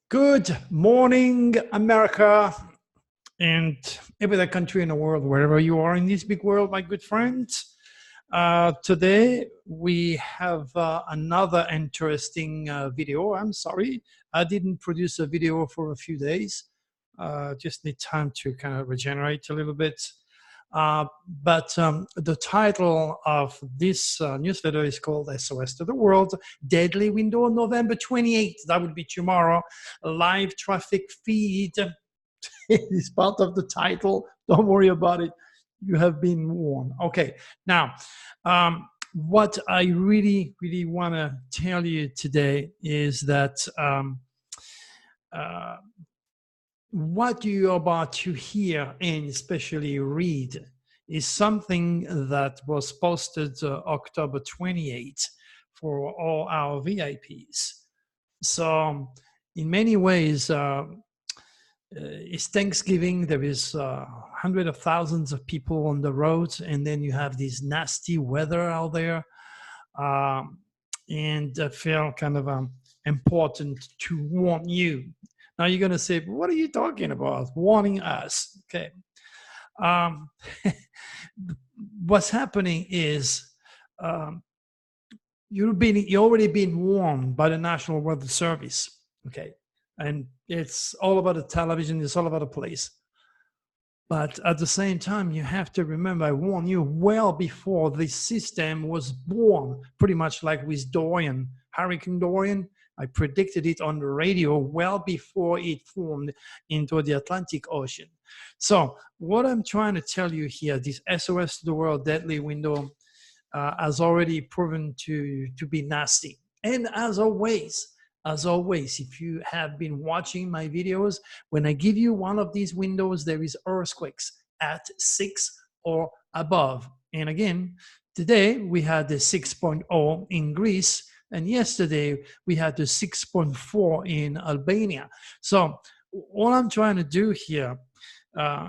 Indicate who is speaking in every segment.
Speaker 1: Good morning, America, and every other country in the world, wherever you are in this big world, my good friends. Today, we have another interesting video. I'm sorry, I didn't produce a video for a few days. Just need time to kind of regenerate a little bit. But the title of this newsletter is called SOS to the World, Deadly Window, November 28th. That would be tomorrow. Live traffic feed is part of the title. Don't worry about it. You have been warned. Okay, now, what I really want to tell you today is that what you're about to hear and especially read is something that was posted October 28th for all our VIPs. So in many ways, it's Thanksgiving. There is hundreds of thousands of people on the roads, and then you have this nasty weather out there. And I feel kind of important to warn you. Now you're going to say, what are you talking about? Warning us. Okay. What's happening is you've already been warned by the National Weather Service. Okay. And it's all about the television. It's all about the place. But at the same time, you have to remember, I warned you well before this system was born, pretty much like with Dorian, Hurricane Dorian. I predicted it on the radio well before it formed into the Atlantic Ocean. So what I'm trying to tell you here, this SOS to the World Deadly Window has already proven to be nasty. And as always, if you have been watching my videos, when I give you one of these windows, there is earthquakes at 6 or above. And again, today we had the 6.0 in Greece, and yesterday we had the 6.4 in Albania. So what I'm trying to do here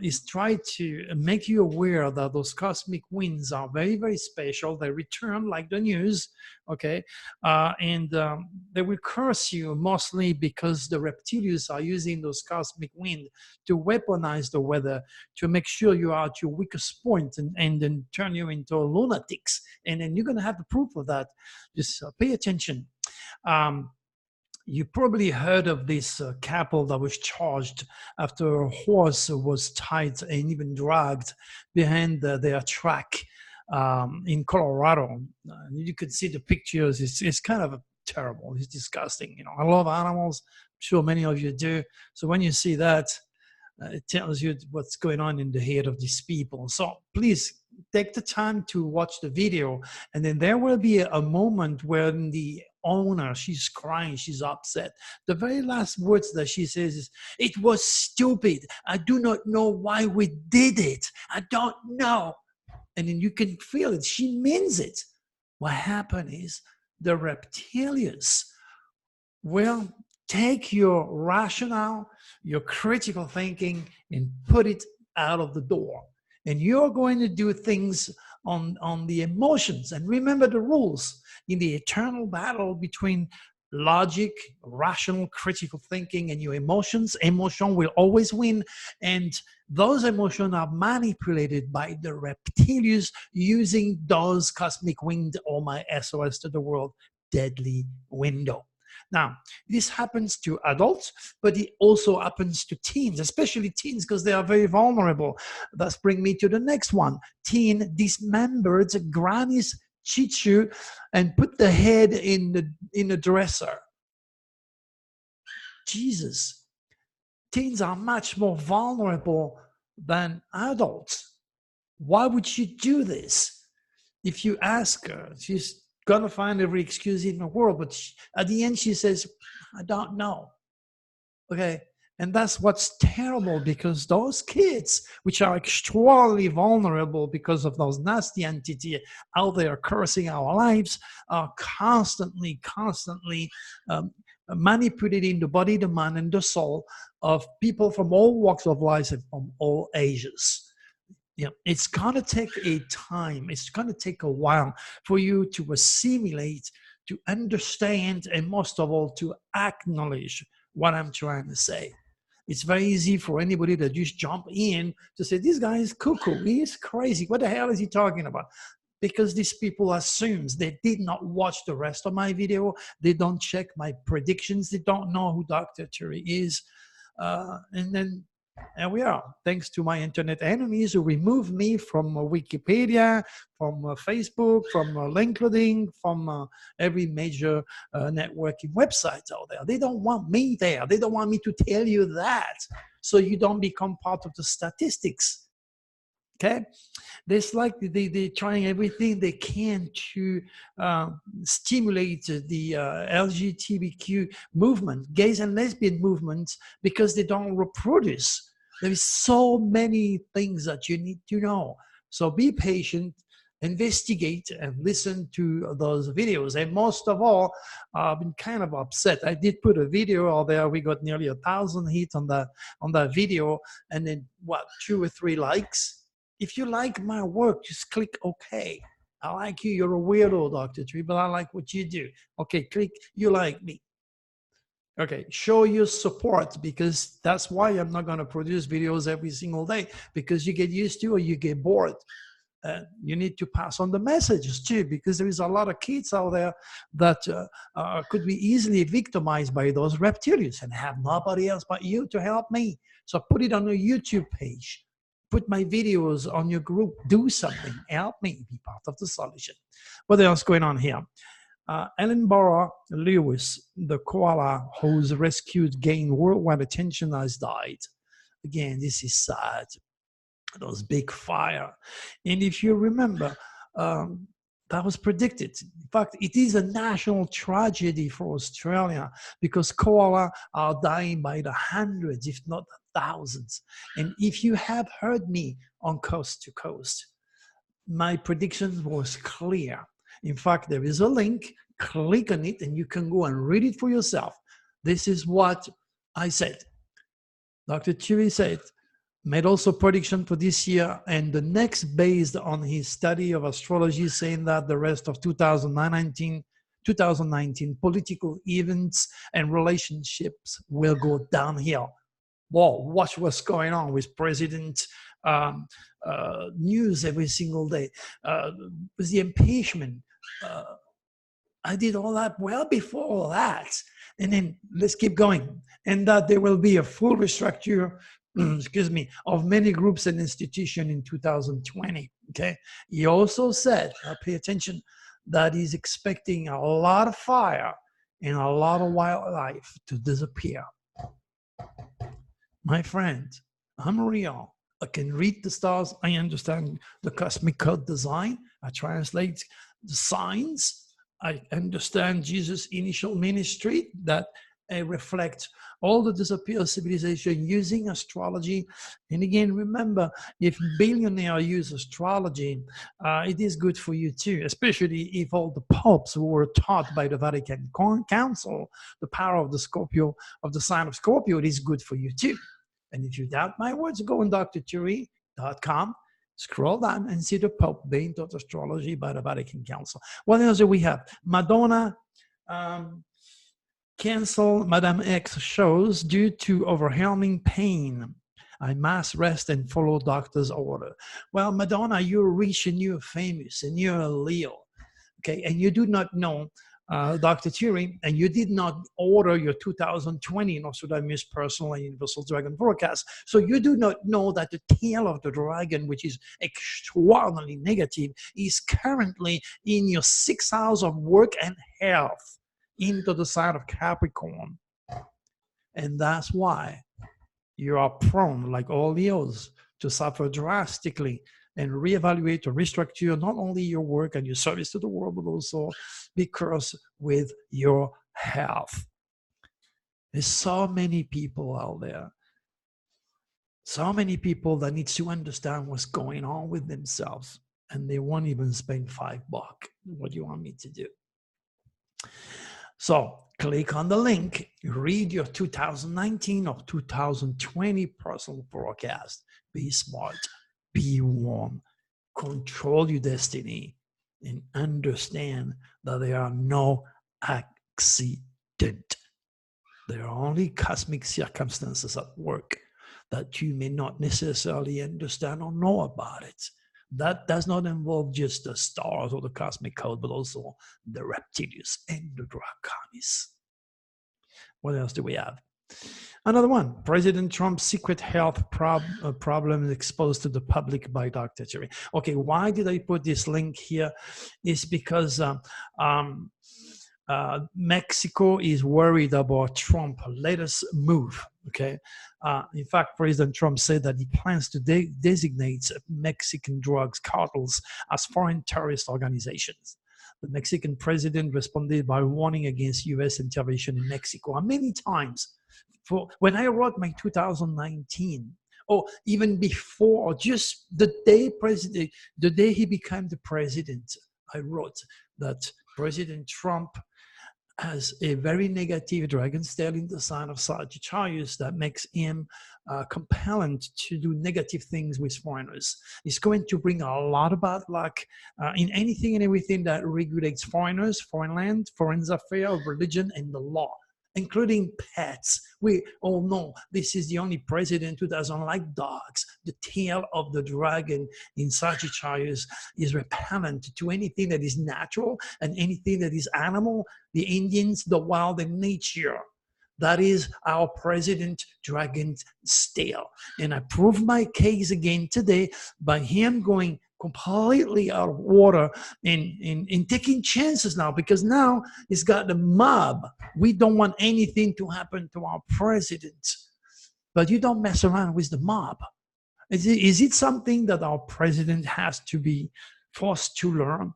Speaker 1: is try to make you aware that those cosmic winds are very, very special. They return like the news, okay? And they will curse you mostly because the reptilians are using those cosmic wind to weaponize the weather, to make sure you are at your weakest point and then turn you into lunatics. And then you're going to have the proof of that. Just pay attention. You probably heard of this couple that was charged after a horse was tied and even dragged behind their track in Colorado. You could see the pictures. It's kind of terrible. It's disgusting. You know, I love animals. I'm sure many of you do. So when you see that, it tells you what's going on in the head of these people. So please take the time to watch the video, and then there will be a moment when the owner, she's crying, she's upset. The very last words that she says is, "It was stupid. I do not know why we did it. I don't know." And then you can feel it. She means it. What happened is the reptilians will take your rationale, your critical thinking, and put it out of the door. And you're going to do things on the emotions. And remember the rules in the eternal battle between logic, rational, critical thinking, and your emotions. Emotion will always win. And those emotions are manipulated by the reptilians using those cosmic wind, or my SOS to the World deadly window. Now, this happens to adults, but it also happens to teens, especially teens, because they are very vulnerable. That's bring me to the next one. Teen dismembered granny's chichu and put the head in the dresser. Jesus. Teens are much more vulnerable than adults. Why would she do this? If you ask her, she's gonna find every excuse in the world, but at the end she says, "I don't know." Okay, and that's what's terrible, because those kids, which are extraordinarily vulnerable because of those nasty entities out there cursing our lives, are constantly manipulating the body, the mind, and the soul of people from all walks of life and from all ages. You know, it's going to take a time, it's going to take a while for you to assimilate, to understand, and most of all, to acknowledge what I'm trying to say. It's very easy for anybody to just jump in to say, this guy is cuckoo, he is crazy, what the hell is he talking about? Because these people assume they did not watch the rest of my video, they don't check my predictions, they don't know who Dr. Turi is. And then there we are, thanks to my internet enemies who removed me from Wikipedia, from Facebook, from LinkedIn, from every major networking website out there. They don't want me there. They don't want me to tell you that, so you don't become part of the statistics. Okay? It's like they're trying everything they can to stimulate the LGBTQ movement, gays and lesbian movements, because they don't reproduce. There is so many things that you need to know. So be patient, investigate, and listen to those videos. And most of all, I've been kind of upset. I did put a video out there. We got nearly 1,000 hits on that video, and then what, 2 or 3 likes. If you like my work, just click OK. I like you. You're a weirdo, Dr. Turi, but I like what you do. Okay, click you like me. Okay, show your support, because that's why I'm not going to produce videos every single day, because you get used to or you get bored. You need to pass on the messages too, because there is a lot of kids out there that could be easily victimized by those reptilians and have nobody else but you to help me. So put it on your YouTube page. Put my videos on your group. Do something. Help me be part of the solution. What else going on here? Ellenborough Lewis, the koala whose rescued gained worldwide attention, has died. Again, this is sad. Those big fire. And if you remember, that was predicted. In fact, it is a national tragedy for Australia, because koala are dying by the hundreds, if not thousands. And if you have heard me on Coast to Coast, my prediction was clear. In fact, there is a link, click on it, and you can go and read it for yourself. This is what I said. Dr. Turi said, made also prediction for this year and the next based on his study of astrology, saying that the rest of 2019 political events and relationships will go downhill. Whoa, watch what's going on with President news every single day. With the impeachment, I did all that well before all that. And then let's keep going. And that there will be a full restructure, excuse me, of many groups and institutions in 2020. Okay. He also said, pay attention, that he's expecting a lot of fire and a lot of wildlife to disappear. My friend, I'm real. I can read the stars. I understand the cosmic code design. I translate the signs. I understand Jesus' initial ministry that reflects all the disappeared civilization using astrology. And again, remember, if billionaires use astrology, it is good for you too, especially if all the popes who were taught by the Vatican Council the power of the Scorpio, of the sign of Scorpio, it is good for you too. And if you doubt my words, go on dr.turi.com, scroll down and see the Pope being taught astrology by the Vatican Council. What else do we have? Madonna canceled Madame X shows due to overwhelming pain. I must rest and follow doctor's order. Well, Madonna, you're rich and you're famous and you're a Leo, okay? And you do not know Dr. Turi, and you did not order your 2020 Nostradamus Personal and Universal Dragon Forecast. So you do not know that the tail of the dragon, which is extraordinarily negative, is currently in your 6th house of work and health, into the sign of Capricorn. And that's why you are prone, like all Leos, to suffer drastically and reevaluate or restructure not only your work and your service to the world, but also because with your health. There's so many people out there, so many people that need to understand what's going on with themselves, and they won't even spend $5. What do you want me to do? So click on the link, read your 2019 or 2020 personal forecast. Be smart, be warm, control your destiny, and understand that there are no accidents. There are only cosmic circumstances at work that you may not necessarily understand or know about it. That does not involve just the stars or the cosmic code, but also the reptilians and the draconis. What else do we have? Another one, President Trump's secret health problem exposed to the public by Dr. Turi. Okay, why did I put this link here? It's because Mexico is worried about Trump. Let us move, okay? In fact, President Trump said that he plans to designate Mexican drugs cartels as foreign terrorist organizations. The Mexican president responded by warning against U.S. intervention in Mexico. And many times, when I wrote my 2019, or even before, or just the day he became the president, I wrote that President Trump has a very negative dragon's tail in the sign of Sagittarius that makes him compellent to do negative things with foreigners. It's going to bring a lot of bad luck in anything and everything that regulates foreigners, foreign land, foreign affairs, religion, and the law, including pets. We all know this is the only president who doesn't like dogs. The tail of the dragon in Sagittarius is repellent to anything that is natural and anything that is animal, the Indians, the wild, and nature. That is our president dragon's tail. And I proved my case again today by him going completely out of water and taking chances now, because now he's got the mob. We don't want anything to happen to our president, but you don't mess around with the mob. Is it something that our president has to be forced to learn?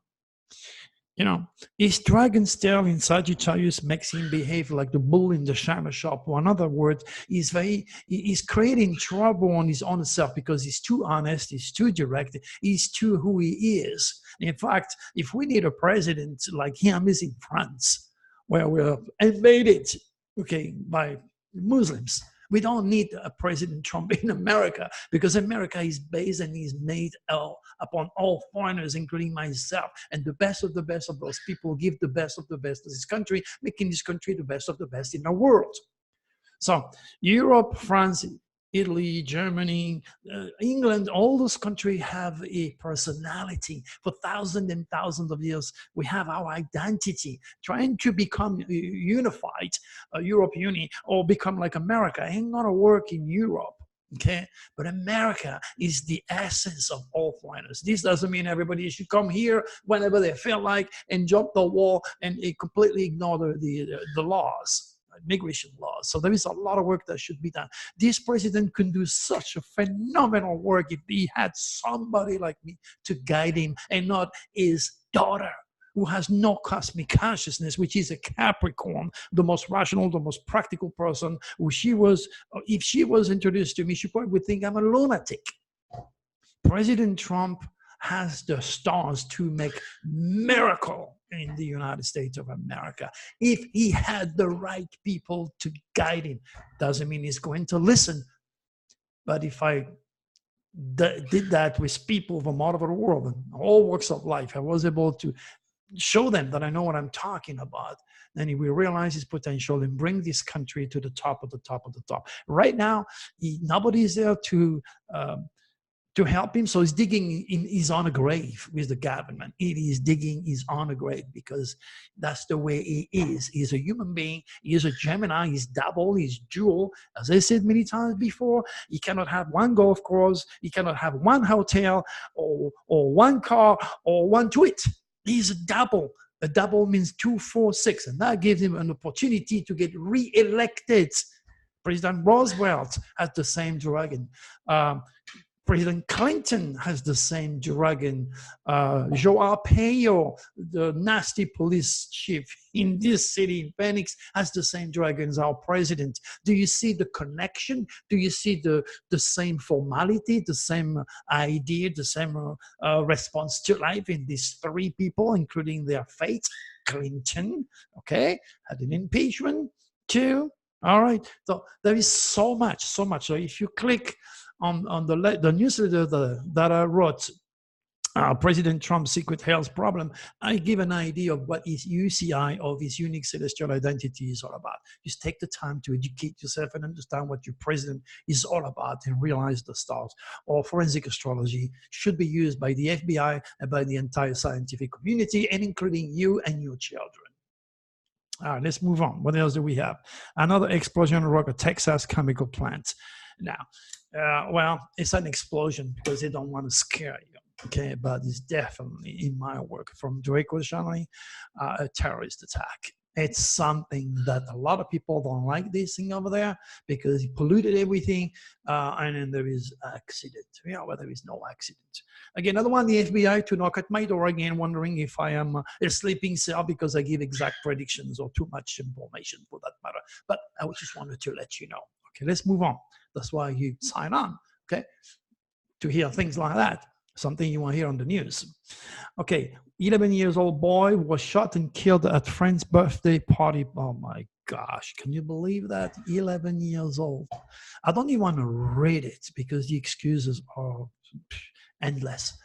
Speaker 1: You know, his dragon's tail in Sagittarius makes him behave like the bull in the china shop. Or in other words, he's creating trouble on his own self because he's too honest, he's too direct, he's too who he is. In fact, if we need a president like him is in France, where we're invaded, okay, by Muslims, we don't need a President Trump in America, because America is based and is made upon all foreigners, including myself. And the best of those people give the best of the best to this country, making this country the best of the best in the world. So Europe, France, Italy, Germany, England, all those countries have a personality. For thousands and thousands of years, we have our identity. Trying to become unified, Europe Uni, or become like America ain't gonna work in Europe. Okay, but America is the essence of all foreigners. This doesn't mean everybody should come here whenever they feel like and jump the wall and completely ignore the laws. Immigration laws. So there is a lot of work that should be done. This president can do such a phenomenal work if he had somebody like me to guide him, and not his daughter, who has no cosmic consciousness, which is a Capricorn, the most rational, the most practical person. Who she was, if she was introduced to me, she probably would think I'm a lunatic. President Trump has the stars to make miracle in the United States of America. If he had the right people to guide him, doesn't mean he's going to listen. But if I did that with people from all over the world and all walks of life, I was able to show them that I know what I'm talking about, then he will realize his potential and bring this country to the top of the top of the top. Right now, nobody is there to help him, so he's digging in his own grave with the government. It is digging his own grave, because that's the way he is. He's a human being. He is a Gemini. He's double. He's dual. As I said many times before, he cannot have one golf course. He cannot have one hotel or one car or one tweet. He's a double. A double means 2, 4, 6, and that gives him an opportunity to get re-elected. President Roosevelt has the same dragon. President Clinton has the same dragon. Joe Arpaio, the nasty police chief in this city, in Phoenix, has the same dragon as our president. Do you see the connection? Do you see the same formality, the same idea, the same response to life in these three people, including their fate? Clinton, okay, had an impeachment too. All right, so there is so much. So if you click on the newsletter that I wrote President Trump's secret health problem, I give an idea of what his UCI, of his unique celestial identity, is all about. Just take the time to educate yourself and understand what your president is all about and realize the stars. Or forensic astrology should be used by the FBI and by the entire scientific community, and including you and your children. All right, let's move on. What else do we have? Another explosion rock, a Texas chemical plant. Now, well, it's an explosion because they don't want to scare you. Okay, but it's definitely, in my work, from Draco Journey, a terrorist attack. It's something that a lot of people don't like, this thing over there, because it polluted everything, and then there is accident. Yeah, well, there is no accident. Again, I don't want the FBI to knock at my door again, wondering if I am a sleeping cell because I give exact predictions or too much information for that matter. But I just wanted to let you know. Okay, let's move on. That's why you sign on, okay, to hear things like that. Something you want to hear on the news. Okay, 11 years old boy was shot and killed at friend's birthday party. Oh my gosh, can you believe that? 11 years old. I don't even want to read it because the excuses are endless.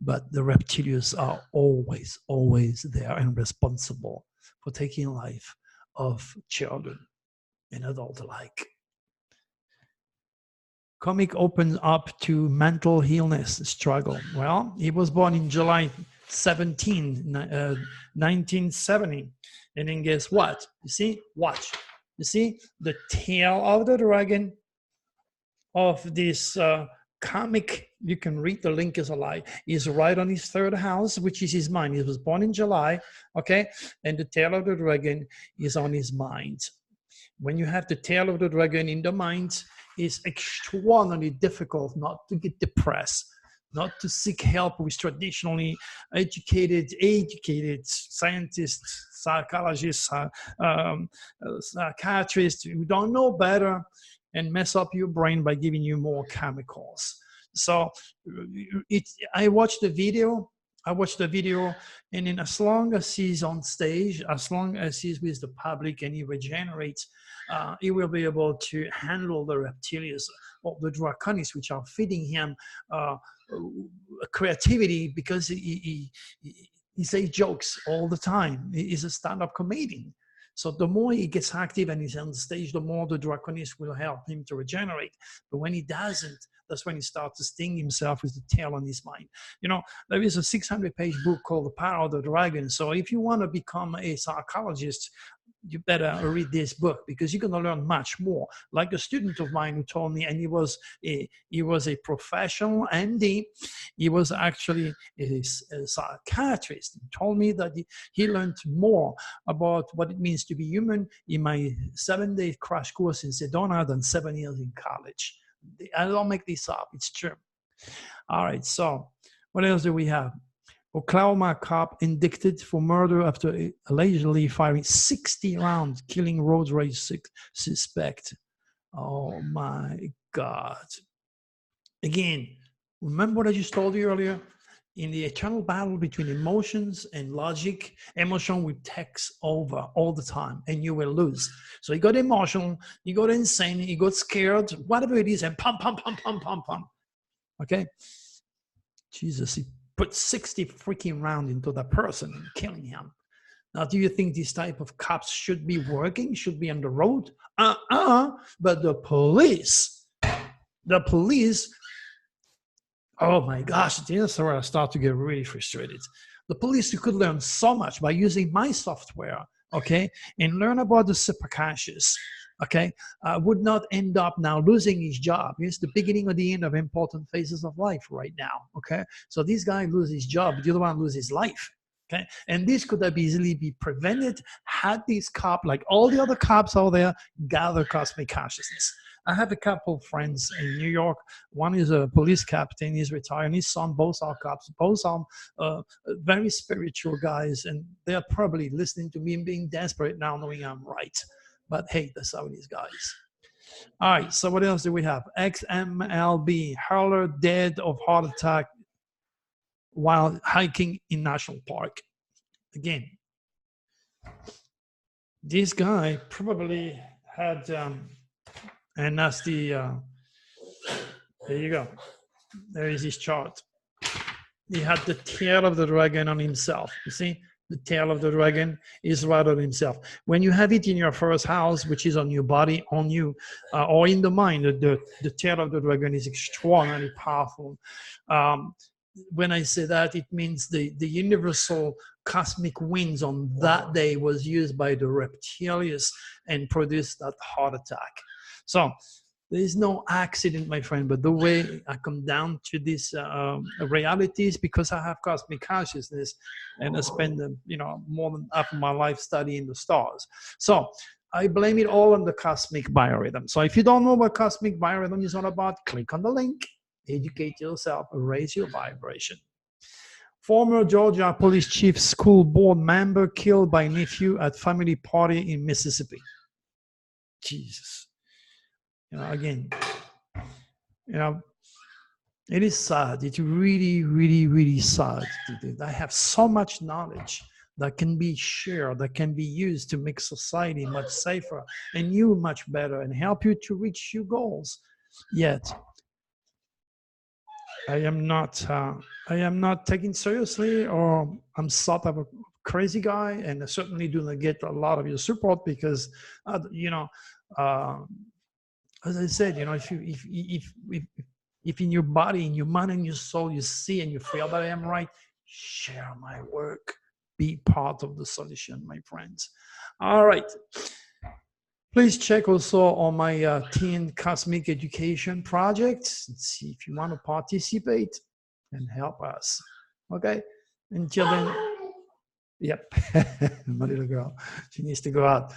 Speaker 1: But the reptilians are always, always there and responsible for taking life of children and adults alike. Comic opens up to mental illness struggle. Well, he was born in July 17, 1970. And then guess what? You see? Watch. You see? The tail of the dragon of this comic, you can read, the link is a lie, is right on his third house, which is his mind. He was born in July, okay? And the tail of the dragon is on his mind. When you have the tail of the dragon in the mind, it's extraordinarily difficult not to get depressed, not to seek help with traditionally educated scientists, psychologists, psychiatrists who don't know better and mess up your brain by giving you more chemicals. So I watched the video, and then as long as he's on stage, as long as he's with the public and he regenerates, he will be able to handle the reptilians or the draconics, which are feeding him creativity, because he says jokes all the time. He's a stand-up comedian. So the more he gets active and he's on stage, the more the draconics will help him to regenerate. But when he doesn't, that's when he starts to sting himself with the tail on his mind. You know, there is a 600-page book called The Power of the Dragon. So if you want to become a psychologist, you better read this book, because you're going to learn much more. Like a student of mine who told me, and he was a professional MD, he was actually a psychiatrist. He told me that he learned more about what it means to be human in my 7-day crash course in Sedona than 7 years in college. I don't make this up, it's true. All right, so what else do we have? Oklahoma cop indicted for murder after allegedly firing 60 rounds, killing road rage suspect. Oh my God. Again, remember what I just told you earlier? In the eternal battle between emotions and logic, emotion will take over all the time and you will lose. So you got emotional, you got insane, you got scared, whatever it is, and pump. Okay? Jesus, he put 60 freaking rounds into that person and killing him. Now, do you think this type of cops should be working, should be on the road? But the police, oh my gosh, this is where I start to get really frustrated. The police could learn so much by using my software, okay, and learn about the superconscious, okay, would not end up now losing his job. It's the beginning or the end of important phases of life right now, okay? So this guy loses his job, the other one loses his life, okay? And this could have easily be prevented had this cop, like all the other cops out there, gather cosmic consciousness. I have a couple of friends in New York. One is a police captain, he's retired, and his son, both are cops, both are very spiritual guys, and they're probably listening to me and being desperate now, knowing I'm right. But hey, that's how it is, guys. All right, so what else do we have? XMLB, hurler dead of heart attack while hiking in National Park. Again, this guy probably had a nasty, there you go. There is his chart. he had the tail of the dragon on himself. You see, the tail of the dragon is right on himself. When you have it in your first house, which is on your body, on you, or in the mind, the tail of the dragon is extraordinarily powerful. When I say that, it means the universal cosmic winds on that day was used by the reptilians and produced that heart attack. So there is no accident, my friend, but the way I come down to these realities, because I have cosmic consciousness and I spend more than half of my life studying the stars. So I blame it all on the cosmic biorhythm. So if you don't know what cosmic biorhythm is all about, click on the link, educate yourself, raise your vibration. Former Georgia police chief school board member killed by nephew at family party in Mississippi. Jesus. Again, it is sad. It's really, really, really sad. I have so much knowledge that can be shared, that can be used to make society much safer and you much better and help you to reach your goals. Yet, I am not taken seriously, or I'm sort of a crazy guy, and I certainly do not get a lot of your support because, as I said, if in your body, in your mind, and your soul, you see and you feel that I am right, share my work. Be part of the solution, my friends. All right. Please check also on my Teen Cosmic Education project and see if you want to participate and help us. Okay? Until then, yep, my little girl, she needs to go out.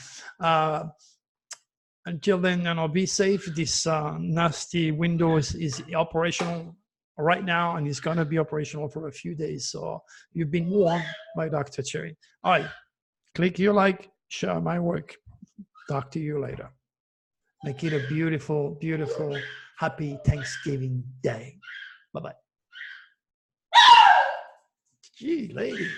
Speaker 1: Until then, be safe. This nasty window is operational right now, and it's going to be operational for a few days. So you've been warned by Dr. Turi. All right, click your like, share my work. Talk to you later. Make it a beautiful, beautiful, happy Thanksgiving day. Bye-bye. Gee, lady.